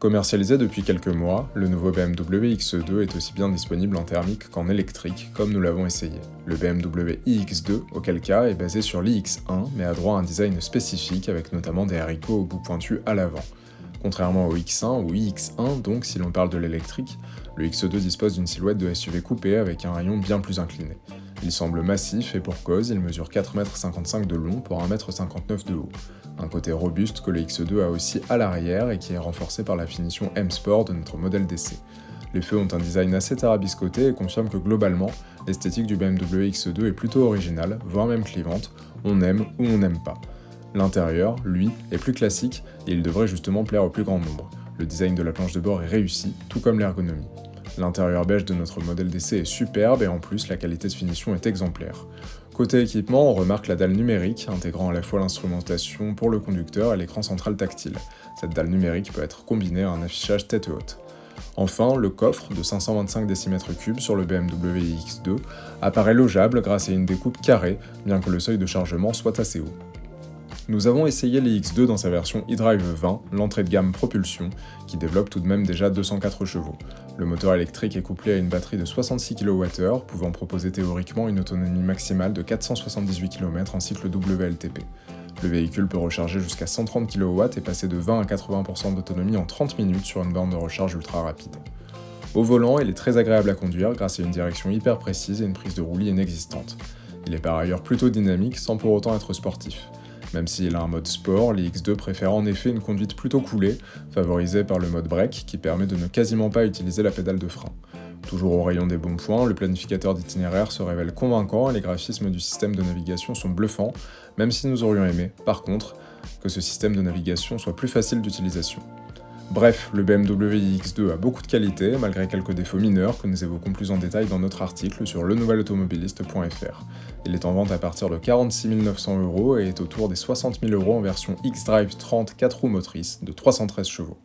Commercialisé depuis quelques mois, le nouveau BMW X2 est aussi bien disponible en thermique qu'en électrique, comme nous l'avons essayé. Le BMW iX2, auquel cas, est basé sur l'iX1, mais a droit à un design spécifique avec notamment des haricots au bout pointu à l'avant. Contrairement au X1 ou iX1, donc si l'on parle de l'électrique, le X2 dispose d'une silhouette de SUV coupé avec un rayon bien plus incliné. Il semble massif et pour cause, il mesure 4,55 m de long pour 1,59 m de haut. Un côté robuste que le X2 a aussi à l'arrière et qui est renforcé par la finition M-Sport de notre modèle d'essai. Les feux ont un design assez tarabiscoté et confirment que globalement, l'esthétique du BMW X2 est plutôt originale, voire même clivante, on aime ou on n'aime pas. L'intérieur, lui, est plus classique et il devrait justement plaire au plus grand nombre. Le design de la planche de bord est réussi, tout comme l'ergonomie. L'intérieur beige de notre modèle d'essai est superbe et en plus la qualité de finition est exemplaire. Côté équipement, on remarque la dalle numérique, intégrant à la fois l'instrumentation pour le conducteur et l'écran central tactile. Cette dalle numérique peut être combinée à un affichage tête haute. Enfin, le coffre de 525 décimètres cubes sur le BMW iX2 apparaît logeable grâce à une découpe carrée, bien que le seuil de chargement soit assez haut. Nous avons essayé l'iX2 dans sa version eDrive 20, l'entrée de gamme propulsion, qui développe tout de même déjà 204 chevaux. Le moteur électrique est couplé à une batterie de 66 kWh, pouvant proposer théoriquement une autonomie maximale de 478 km en cycle WLTP. Le véhicule peut recharger jusqu'à 130 kW et passer de 20 à 80% d'autonomie en 30 minutes sur une borne de recharge ultra rapide. Au volant, il est très agréable à conduire grâce à une direction hyper précise et une prise de roulis inexistante. Il est par ailleurs plutôt dynamique sans pour autant être sportif. Même s'il a un mode sport, l'iX2 préfère en effet une conduite plutôt coolée, favorisée par le mode break qui permet de ne quasiment pas utiliser la pédale de frein. Toujours au rayon des bons points, le planificateur d'itinéraire se révèle convaincant et les graphismes du système de navigation sont bluffants, même si nous aurions aimé, par contre, que ce système de navigation soit plus facile d'utilisation. Bref, le BMW iX2 a beaucoup de qualités, malgré quelques défauts mineurs que nous évoquons plus en détail dans notre article sur lenouvelautomobiliste.fr. Il est en vente à partir de 46 900 € et est autour des 60 000 € en version xDrive 30 4 roues motrices de 313 chevaux.